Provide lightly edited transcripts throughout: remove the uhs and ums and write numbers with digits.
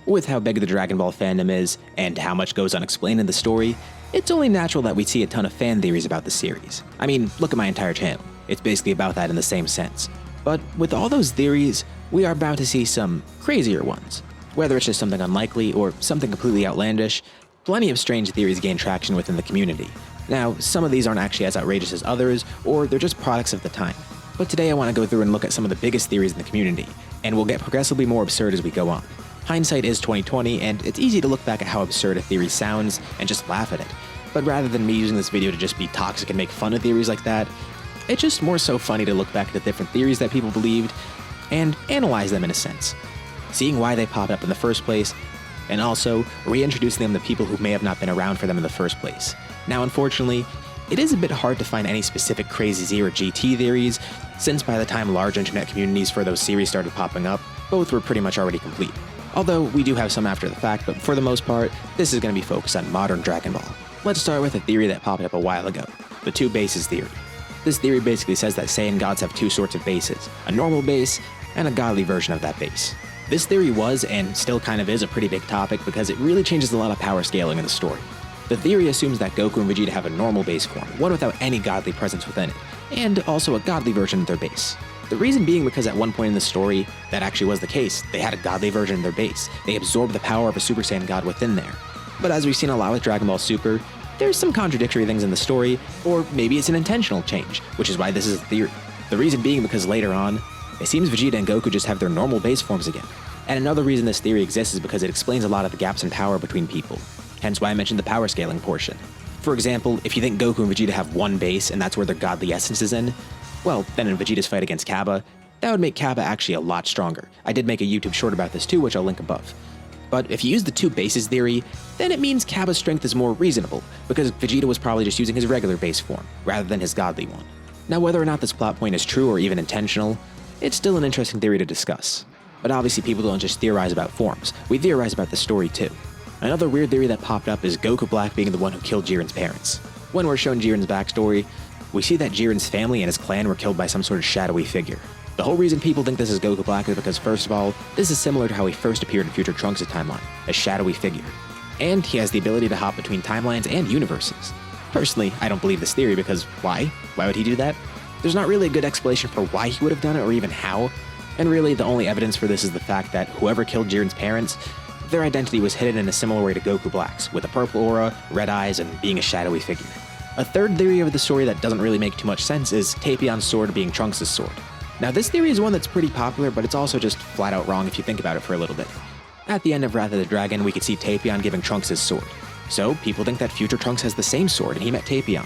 With how big the Dragon Ball fandom is, and how much goes unexplained in the story, it's only natural that we'd see a ton of fan theories about the series. I mean, look at my entire channel. It's basically about that in the same sense. But with all those theories, we are bound to see some crazier ones. Whether it's just something unlikely or something completely outlandish, plenty of strange theories gain traction within the community. Now, some of these aren't actually as outrageous as others, or they're just products of the time. But today I want to go through and look at some of the biggest theories in the community, and we'll get progressively more absurd as we go on. Hindsight is 2020, and it's easy to look back at how absurd a theory sounds and just laugh at it. But rather than me using this video to just be toxic and make fun of theories like that, it's just more so funny to look back at the different theories that people believed and analyze them in a sense, seeing why they popped up in the first place, and also reintroducing them to people who may have not been around for them in the first place. Now, unfortunately, it is a bit hard to find any specific Crazy Z or GT theories, since by the time large internet communities for those series started popping up, both were pretty much already complete. Although we do have some after the fact, but for the most part, this is going to be focused on modern Dragon Ball. Let's start with a theory that popped up a while ago, the two bases theory. This theory basically says that Saiyan gods have two sorts of bases, a normal base and a godly version of that base. This theory was, and still kind of is, a pretty big topic because it really changes a lot of power scaling in the story. The theory assumes that Goku and Vegeta have a normal base form, one without any godly presence within it, and also a godly version of their base. The reason being because at one point in the story, that actually was the case. They had a godly version of their base. They absorbed the power of a Super Saiyan god within there. But as we've seen a lot with Dragon Ball Super, there's some contradictory things in the story, or maybe it's an intentional change, which is why this is a theory. The reason being because later on, it seems Vegeta and Goku just have their normal base forms again. And another reason this theory exists is because it explains a lot of the gaps in power between people, hence why I mentioned the power scaling portion. For example, if you think Goku and Vegeta have one base and that's where their godly essence is in, well, then in Vegeta's fight against Cabba, that would make Cabba actually a lot stronger. I did make a YouTube short about this too, which I'll link above. But if you use the two bases theory, then it means Cabba's strength is more reasonable, because Vegeta was probably just using his regular base form, rather than his godly one. Now, whether or not this plot point is true or even intentional, it's still an interesting theory to discuss. But obviously people don't just theorize about forms, we theorize about the story too. Another weird theory that popped up is Goku Black being the one who killed Jiren's parents. When we're shown Jiren's backstory, we see that Jiren's family and his clan were killed by some sort of shadowy figure. The whole reason people think this is Goku Black is because, first of all, this is similar to how he first appeared in Future Trunks' timeline, a shadowy figure. And he has the ability to hop between timelines and universes. Personally, I don't believe this theory because why? Why would he do that? There's not really a good explanation for why he would have done it or even how, and really the only evidence for this is the fact that whoever killed Jiren's parents, their identity was hidden in a similar way to Goku Black's, with a purple aura, red eyes, and being a shadowy figure. A third theory of the story that doesn't really make too much sense is Tapion's sword being Trunks' sword. Now this theory is one that's pretty popular, but it's also just flat out wrong if you think about it for a little bit. At the end of Wrath of the Dragon, we could see Tapion giving Trunks his sword. So people think that future Trunks has the same sword and he met Tapion.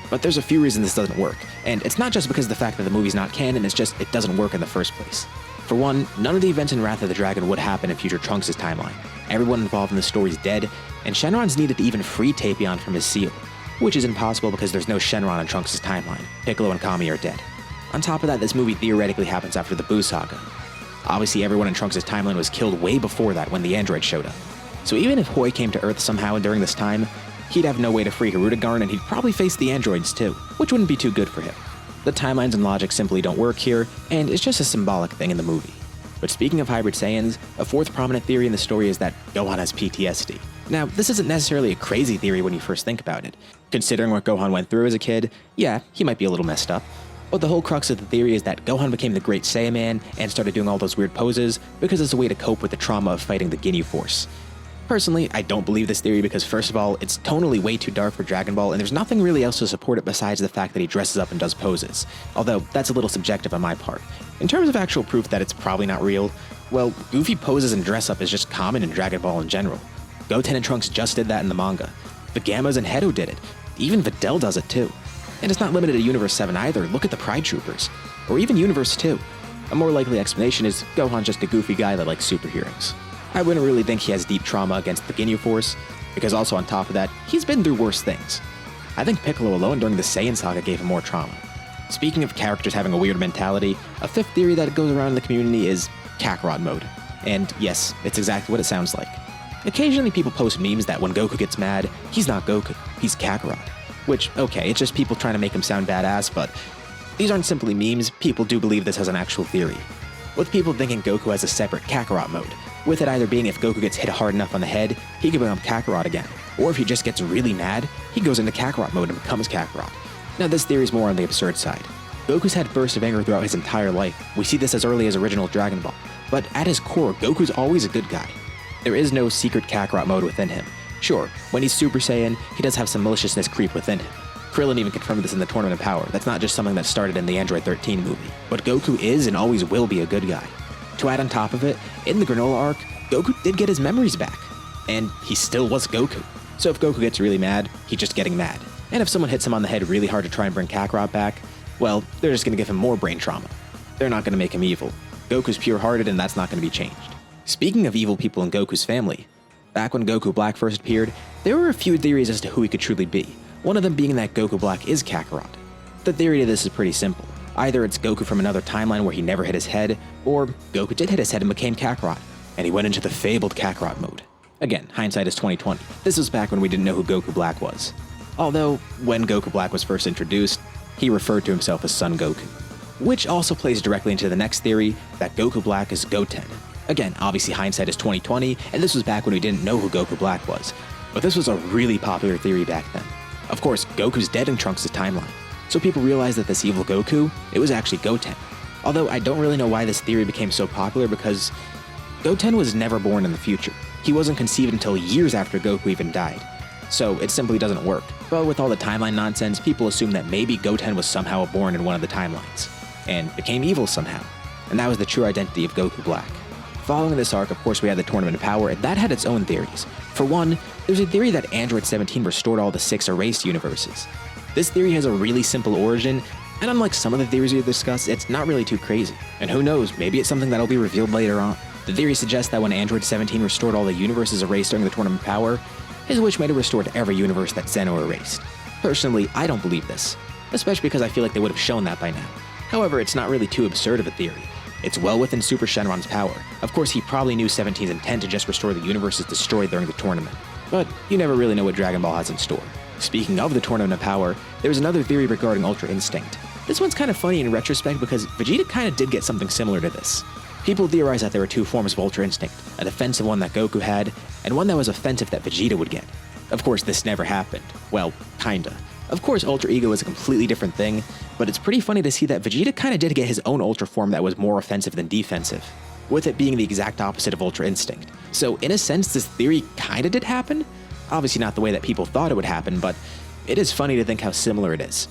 But there's a few reasons this doesn't work, and it's not just because of the fact that the movie's not canon, it's just it doesn't work in the first place. For one, none of the events in Wrath of the Dragon would happen in future Trunks' timeline. Everyone involved in the story is dead, and Shenron's needed to even free Tapion from his seal, which is impossible because there's no Shenron in Trunks' timeline. Piccolo and Kami are dead. On top of that, this movie theoretically happens after the Buu saga. Obviously, everyone in Trunks' timeline was killed way before that when the android showed up. So even if Hoi came to Earth somehow during this time, he'd have no way to free Hirudegarn and he'd probably face the androids too, which wouldn't be too good for him. The timelines and logic simply don't work here, and it's just a symbolic thing in the movie. But speaking of hybrid Saiyans, a fourth prominent theory in the story is that Gohan has PTSD. Now, this isn't necessarily a crazy theory when you first think about it. Considering what Gohan went through as a kid, yeah, he might be a little messed up. But the whole crux of the theory is that Gohan became the Great Saiyaman and started doing all those weird poses because it's a way to cope with the trauma of fighting the Ginyu Force. Personally, I don't believe this theory because first of all, it's tonally way too dark for Dragon Ball and there's nothing really else to support it besides the fact that he dresses up and does poses, although that's a little subjective on my part. In terms of actual proof that it's probably not real, well, goofy poses and dress up is just common in Dragon Ball in general. Goten and Trunks just did that in the manga. The Gammas and Hedo did it. Even Videl does it too. And it's not limited to Universe 7 either, look at the Pride Troopers. Or even Universe 2. A more likely explanation is Gohan's just a goofy guy that likes superheroes. I wouldn't really think he has deep trauma against the Ginyu Force, because also on top of that, he's been through worse things. I think Piccolo alone during the Saiyan saga gave him more trauma. Speaking of characters having a weird mentality, a fifth theory that goes around in the community is Kakarot mode. And yes, it's exactly what it sounds like. Occasionally people post memes that when Goku gets mad, he's not Goku, he's Kakarot. Which, okay, it's just people trying to make him sound badass, but these aren't simply memes, people do believe this has an actual theory. With people thinking Goku has a separate Kakarot mode, with it either being if Goku gets hit hard enough on the head, he can become Kakarot again, or if he just gets really mad, he goes into Kakarot mode and becomes Kakarot. Now this theory is more on the absurd side. Goku's had bursts of anger throughout his entire life. We see this as early as original Dragon Ball, but at his core, Goku's always a good guy. There is no secret Kakarot mode within him. Sure, when he's Super Saiyan, he does have some maliciousness creep within him. Krillin even confirmed this in the Tournament of Power. That's not just something that started in the Android 13 movie. But Goku is and always will be a good guy. To add on top of it, in the Granola arc, Goku did get his memories back. And he still was Goku. So if Goku gets really mad, he's just getting mad. And if someone hits him on the head really hard to try and bring Kakarot back, well, they're just going to give him more brain trauma. They're not going to make him evil. Goku's pure-hearted and that's not going to be changed. Speaking of evil people in Goku's family, back when Goku Black first appeared, there were a few theories as to who he could truly be. One of them being that Goku Black is Kakarot. The theory to this is pretty simple. Either it's Goku from another timeline where he never hit his head, or Goku did hit his head and became Kakarot, and he went into the fabled Kakarot mode. Again, hindsight is 20/20. This was back when we didn't know who Goku Black was. Although, when Goku Black was first introduced, he referred to himself as Son Goku. Which also plays directly into the next theory, that Goku Black is Goten. Again, obviously hindsight is 20/20, and this was back when we didn't know who Goku Black was. But this was a really popular theory back then. Of course, Goku's dead in Trunks' timeline, so people realized that this evil Goku, it was actually Goten. Although I don't really know why this theory became so popular because Goten was never born in the future. He wasn't conceived until years after Goku even died. So it simply doesn't work. But with all the timeline nonsense, people assume that maybe Goten was somehow born in one of the timelines, and became evil somehow. And that was the true identity of Goku Black. Following this arc, of course, we had the Tournament of Power, and that had its own theories. For one, there's a theory that Android 17 restored all the 6 erased universes. This theory has a really simple origin, and unlike some of the theories we've discussed, it's not really too crazy. And who knows, maybe it's something that'll be revealed later on. The theory suggests that when Android 17 restored all the universes erased during the Tournament of Power, his wish might have restored every universe that Zeno erased. Personally, I don't believe this, especially because I feel like they would have shown that by now. However, it's not really too absurd of a theory. It's well within Super Shenron's power. Of course, he probably knew 17's intent to just restore the universes destroyed during the tournament. But you never really know what Dragon Ball has in store. Speaking of the Tournament of Power, there's another theory regarding Ultra Instinct. This one's kind of funny in retrospect because Vegeta kind of did get something similar to this. People theorize that there were 2 forms of Ultra Instinct, a defensive one that Goku had, and one that was offensive that Vegeta would get. Of course, this never happened. Well, kinda. Of course, Ultra Ego is a completely different thing, but it's pretty funny to see that Vegeta kinda did get his own Ultra form that was more offensive than defensive, with it being the exact opposite of Ultra Instinct. So in a sense, this theory kinda did happen. Obviously not the way that people thought it would happen, but it is funny to think how similar it is.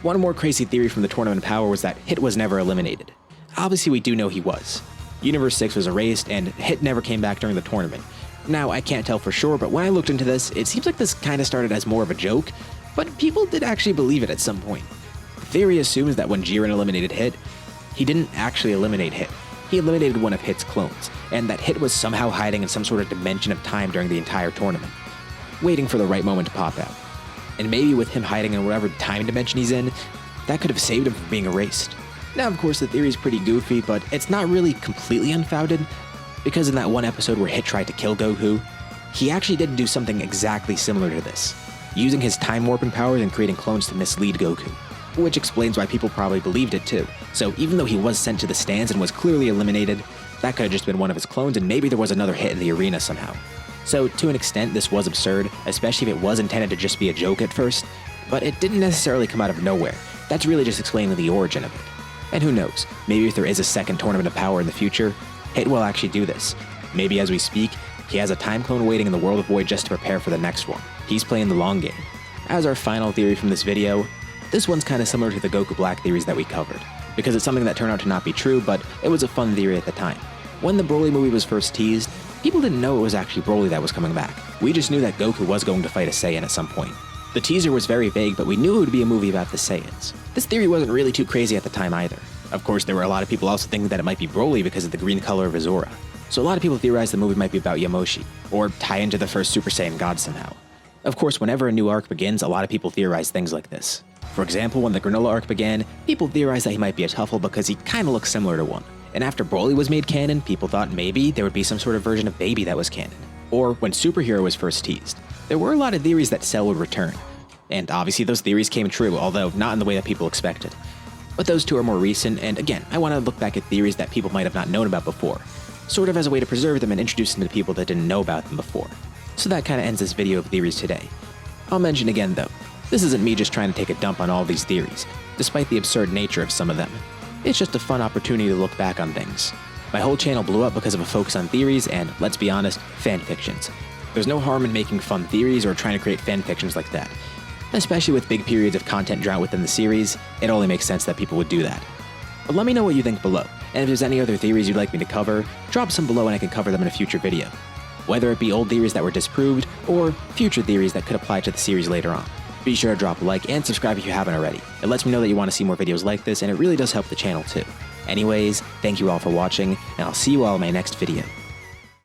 One more crazy theory from the Tournament of Power was that Hit was never eliminated. Obviously we do know he was. Universe 6 was erased, and Hit never came back during the tournament. Now, I can't tell for sure, but when I looked into this, it seems like this kinda started as more of a joke, but people did actually believe it at some point. The theory assumes that when Jiren eliminated Hit, he didn't actually eliminate Hit. He eliminated one of Hit's clones, and that Hit was somehow hiding in some sort of dimension of time during the entire tournament, waiting for the right moment to pop out. And maybe with him hiding in whatever time dimension he's in, that could have saved him from being erased. Now, of course, the theory is pretty goofy, but it's not really completely unfounded, because in that one episode where Hit tried to kill Goku, he actually did do something exactly similar to this, using his time warping powers and creating clones to mislead Goku, which explains why people probably believed it too. So even though he was sent to the stands and was clearly eliminated, that could have just been one of his clones and maybe there was another Hit in the arena somehow. So to an extent, this was absurd, especially if it was intended to just be a joke at first, but it didn't necessarily come out of nowhere. That's really just explaining the origin of it. And who knows, maybe if there is a second Tournament of Power in the future, Hit will actually do this. Maybe as we speak, he has a time clone waiting in the World of Void just to prepare for the next one. He's playing the long game. As our final theory from this video, this one's kinda similar to the Goku Black theories that we covered, because it's something that turned out to not be true, but it was a fun theory at the time. When the Broly movie was first teased, people didn't know it was actually Broly that was coming back. We just knew that Goku was going to fight a Saiyan at some point. The teaser was very vague, but we knew it would be a movie about the Saiyans. This theory wasn't really too crazy at the time either. Of course, there were a lot of people also thinking that it might be Broly because of the green color of his aura. So a lot of people theorized the movie might be about Yamoshi, or tie into the first Super Saiyan God somehow. Of course, whenever a new arc begins, a lot of people theorize things like this. For example, when the Granola arc began, people theorized that he might be a Tuffle because he kinda looks similar to one. And after Broly was made canon, people thought maybe there would be some sort of version of Baby that was canon. Or when Superhero was first teased, there were a lot of theories that Cell would return. And obviously those theories came true, although not in the way that people expected. But those two are more recent, and again, I want to look back at theories that people might have not known about before. sort of as a way to preserve them and introduce them to people that didn't know about them before. So that kinda ends this video of theories today. I'll mention again though, this isn't me just trying to take a dump on all these theories, despite the absurd nature of some of them. It's just a fun opportunity to look back on things. My whole channel blew up because of a focus on theories and, let's be honest, fanfictions. There's no harm in making fun theories or trying to create fanfictions like that. Especially with big periods of content drought within the series, it only makes sense that people would do that. But let me know what you think below, and if there's any other theories you'd like me to cover, drop some below and I can cover them in a future video. Whether it be old theories that were disproved, or future theories that could apply to the series later on. Be sure to drop a like and subscribe if you haven't already. It lets me know that you want to see more videos like this, and it really does help the channel too. Anyways, thank you all for watching, and I'll see you all in my next video.